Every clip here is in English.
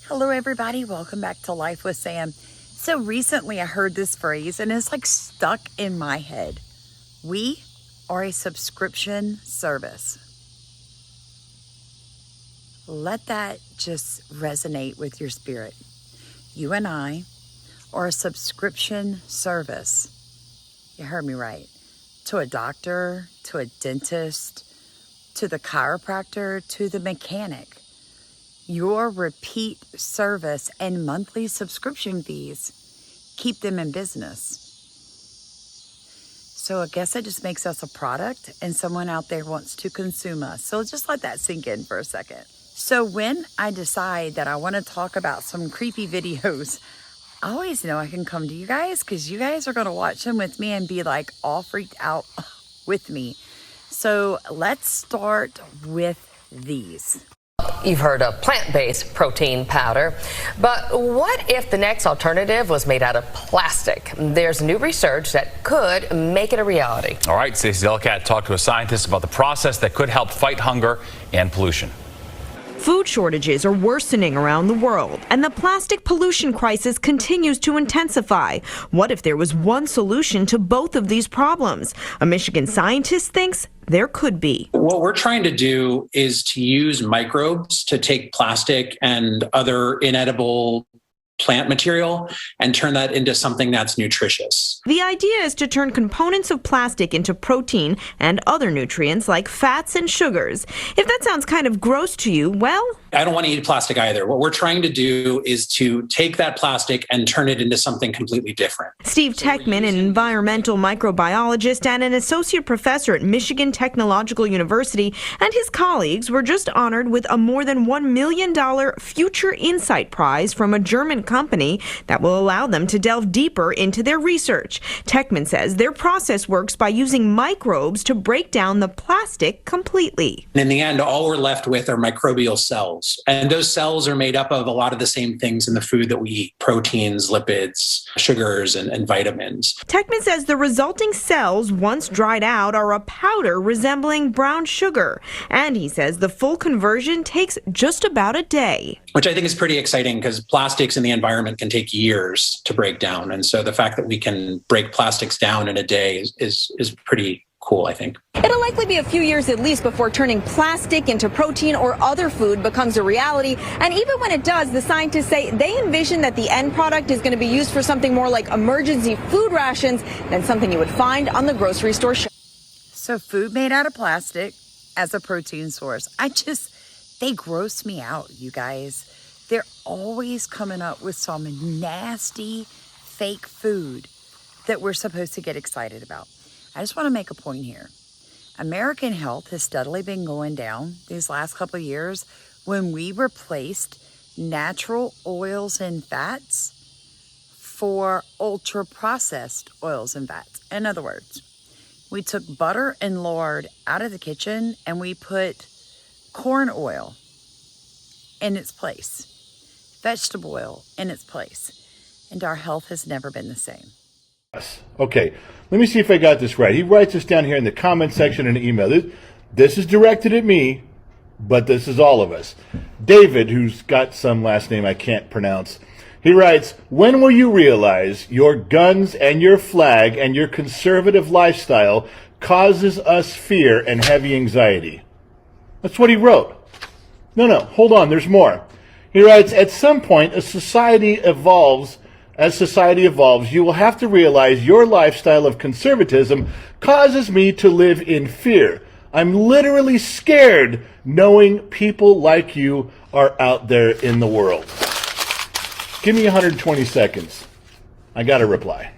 Hello, everybody. Welcome back to Life with Sam. So recently I heard this phrase and it's like stuck in my head. We are a subscription service. Let that just resonate with your spirit. You and I are a subscription service. You heard me right. To a doctor, to a dentist, to the chiropractor, to the mechanic. Your repeat service and monthly subscription fees keep them in business. So I guess it just makes us a product and someone out there wants to consume us. So just let that sink in for a second. So when I decide that I want to talk about some creepy videos, I always know I can come to you guys because you guys are going to watch them with me and be like all freaked out with me. So let's start with these. You've heard of plant-based protein powder, but what if the next alternative was made out of plastic? There's new research that could make it a reality. All right, Stacey Delcat talked to a scientist about the process that could help fight hunger and pollution. Food shortages are worsening around the world, and the plastic pollution crisis continues to intensify. What if there was one solution to both of these problems? A Michigan scientist thinks there could be. What we're trying to do is to use microbes to take plastic and other inedible plant material and turn that into something that's nutritious. The idea is to turn components of plastic into protein and other nutrients like fats and sugars. If that sounds kind of gross to you, well, I don't want to eat plastic either. What we're trying to do is to take that plastic and turn it into something completely different. Steve Techman, an environmental microbiologist and an associate professor at Michigan Technological University, and his colleagues were just honored with a more than $1 million Future Insight Prize from a German company that will allow them to delve deeper into their research. Techman says their process works by using microbes to break down the plastic completely. And in the end, all we're left with are microbial cells. And those cells are made up of a lot of the same things in the food that we eat: proteins, lipids, sugars, and vitamins. Techman says the resulting cells, once dried out, are a powder resembling brown sugar. And he says the full conversion takes just about a day. Which I think is pretty exciting because plastics in the environment can take years to break down. And so the fact that we can break plastics down in a day is pretty cool, I think. It'll likely be a few years at least before turning plastic into protein or other food becomes a reality. And even when it does, the scientists say they envision that the end product is going to be used for something more like emergency food rations than something you would find on the grocery store shelf. So food made out of plastic as a protein source. They gross me out, you guys. They're always coming up with some nasty fake food that we're supposed to get excited about. I just want to make a point here. American health has steadily been going down these last couple of years when we replaced natural oils and fats for ultra-processed oils and fats. In other words, we took butter and lard out of the kitchen and we put corn oil in its place, vegetable oil in its place, and our health has never been the same. Okay, let me see if I got this right. He writes this down here in the comment section in an email. This is directed at me, but this is all of us. David, who's got some last name I can't pronounce, he writes, "When will you realize your guns and your flag and your conservative lifestyle causes us fear and heavy anxiety?" That's what he wrote. No, hold on, there's more. He writes, "At some point, as society evolves, you will have to realize your lifestyle of conservatism causes me to live in fear. I'm literally scared knowing people like you are out there in the world." Give me 120 seconds. I got a reply.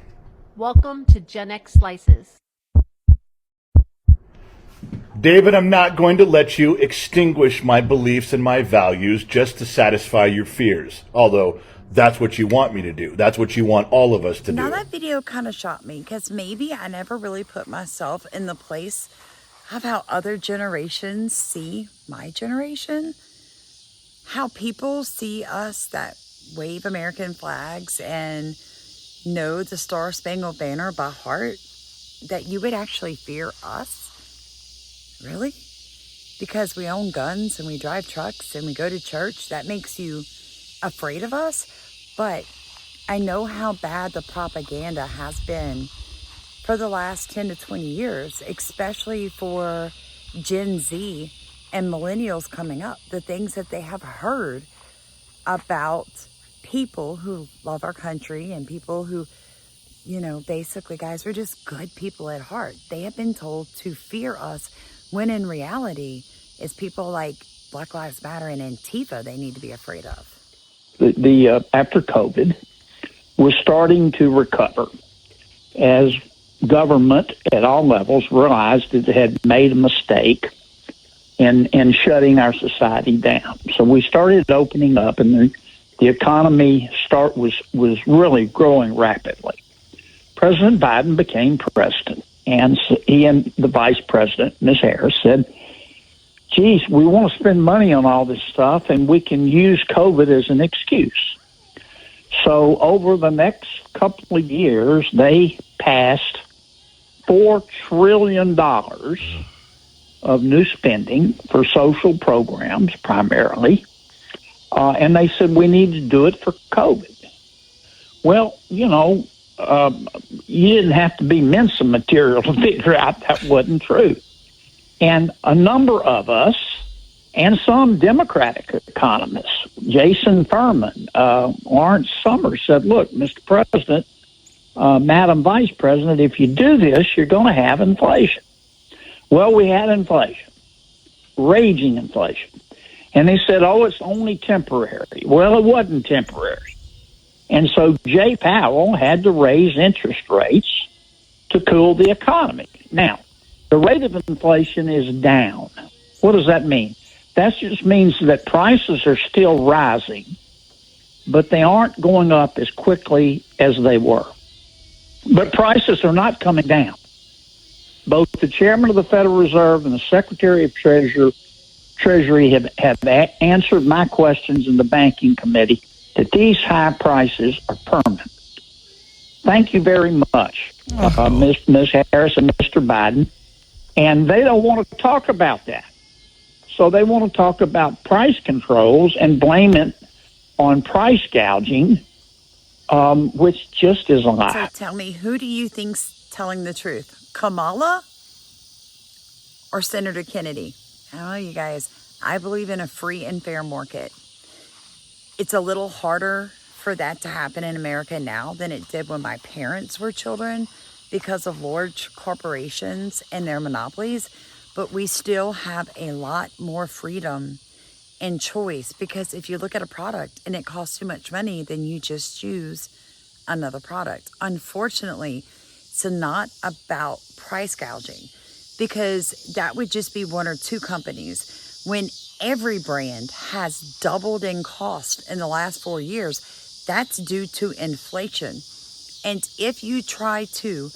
Welcome to Gen X Slices. David, I'm not going to let you extinguish my beliefs and my values just to satisfy your fears. Although that's what you want me to do. That's what you want all of us to do. Now that video kind of shocked me because maybe I never really put myself in the place of how other generations see my generation. How people see us that wave American flags and know the Star Spangled Banner by heart, that you would actually fear us? Really? Because we own guns and we drive trucks and we go to church, that makes you afraid of us, but I know how bad the propaganda has been for the last 10 to 20 years, especially for Gen Z and millennials coming up. The things that they have heard about people who love our country and people who, basically, guys, we're just good people at heart. They have been told to fear us when in reality it's people like Black Lives Matter and Antifa they need to be afraid of. After COVID, we're starting to recover as government at all levels realized that it had made a mistake in shutting our society down. So we started opening up, and the economy was really growing rapidly. President Biden became president, and so he and the vice president, Ms. Harris, said, geez, we want to spend money on all this stuff, and we can use COVID as an excuse. So over the next couple of years, they passed $4 trillion of new spending for social programs primarily, and they said we need to do it for COVID. Well, you didn't have to be Mensa material to figure out that wasn't true. And a number of us, and some Democratic economists, Jason Furman, Lawrence Summers, said, look, Mr. President, Madam Vice President, if you do this, you're going to have inflation. Well, we had inflation, raging inflation. And they said, oh, it's only temporary. Well, it wasn't temporary. And so Jay Powell had to raise interest rates to cool the economy. Now, the rate of inflation is down. What does that mean? That just means that prices are still rising, but they aren't going up as quickly as they were. But prices are not coming down. Both the chairman of the Federal Reserve and the Secretary of Treasury have answered my questions in the Banking Committee that these high prices are permanent. Thank you very much, Ms. Harris and Mr. Biden. And they don't want to talk about that. So they want to talk about price controls and blame it on price gouging, which just is a lie. So tell me, who do you think's telling the truth? Kamala or Senator Kennedy? I don't know, you guys. I believe in a free and fair market. It's a little harder for that to happen in America now than it did when my parents were children because of large corporations and their monopolies. But we still have a lot more freedom and choice, because if you look at a product and it costs too much money, then you just choose another product. Unfortunately, it's not about price gouging, because that would just be one or two companies. When every brand has doubled in cost in the last 4 years, that's due to inflation. And if you try to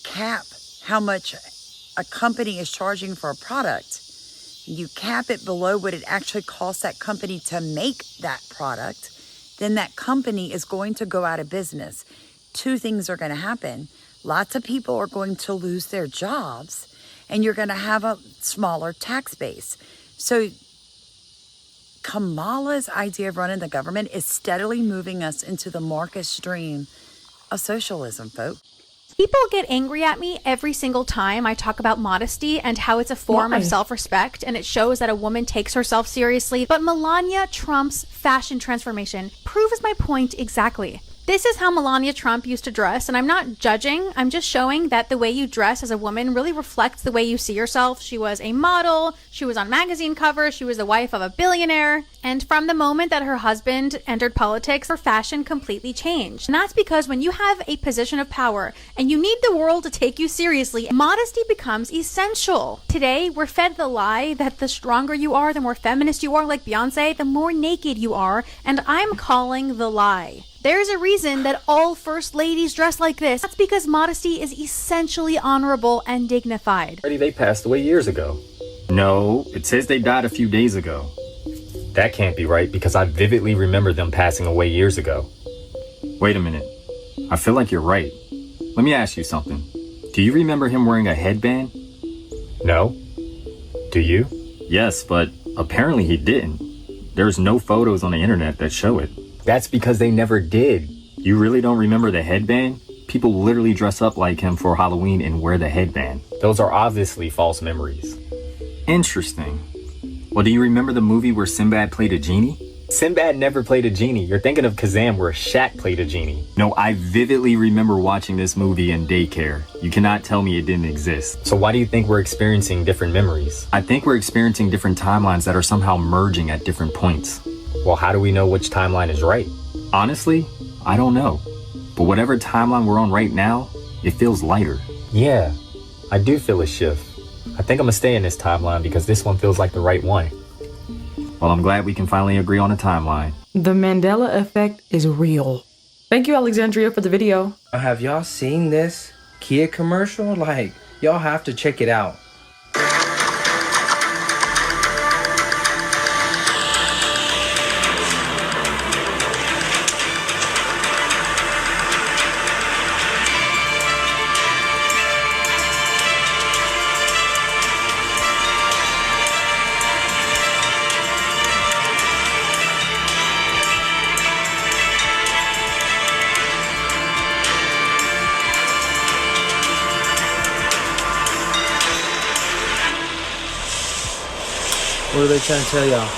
cap how much a company is charging for a product, you cap it below what it actually costs that company to make that product, then that company is going to go out of business. Two things are going to happen. Lots of people are going to lose their jobs, and you're going to have a smaller tax base. So Kamala's idea of running the government is steadily moving us into the Marxist dream of socialism, folks. People get angry at me every single time I talk about modesty and how it's a form of self-respect and it shows that a woman takes herself seriously. But Melania Trump's fashion transformation proves my point exactly. This is how Melania Trump used to dress, and I'm not judging. I'm just showing that the way you dress as a woman really reflects the way you see yourself. She was a model, she was on magazine covers, she was the wife of a billionaire, and from the moment that her husband entered politics, her fashion completely changed. And that's because when you have a position of power and you need the world to take you seriously, modesty becomes essential. Today, we're fed the lie that the stronger you are, the more feminist you are, like Beyonce, the more naked you are, and I'm calling the lie. There's a reason that all first ladies dress like this. That's because modesty is essentially honorable and dignified. They passed away years ago. No, it says they died a few days ago. That can't be right because I vividly remember them passing away years ago. Wait a minute. I feel like you're right. Let me ask you something. Do you remember him wearing a headband? No. Do you? Yes, but apparently he didn't. There's no photos on the internet that show it. That's because they never did. You really don't remember the headband? People literally dress up like him for Halloween and wear the headband. Those are obviously false memories. Interesting. Well, do you remember the movie where Sinbad played a genie? Sinbad never played a genie. You're thinking of Kazam where Shaq played a genie. No, I vividly remember watching this movie in daycare. You cannot tell me it didn't exist. So why do you think we're experiencing different memories? I think we're experiencing different timelines that are somehow merging at different points. Well, how do we know which timeline is right? Honestly, I don't know. But whatever timeline we're on right now, it feels lighter. Yeah, I do feel a shift. I think I'm gonna stay in this timeline because this one feels like the right one. Well, I'm glad we can finally agree on a timeline. The Mandela effect is real. Thank you, Alexandria, for the video. Have y'all seen this Kia commercial? Like, y'all have to check it out. What are they trying to tell y'all?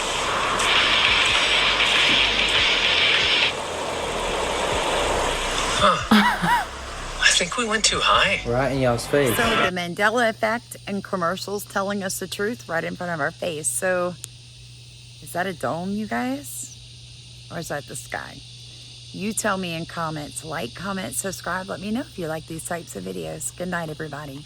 I think we went too high. Right in y'all's face. So the Mandela effect and commercials telling us the truth right in front of our face. So is that a dome, you guys? Or is that the sky? You tell me in comments. Like, comment, subscribe. Let me know if you like these types of videos. Good night, everybody.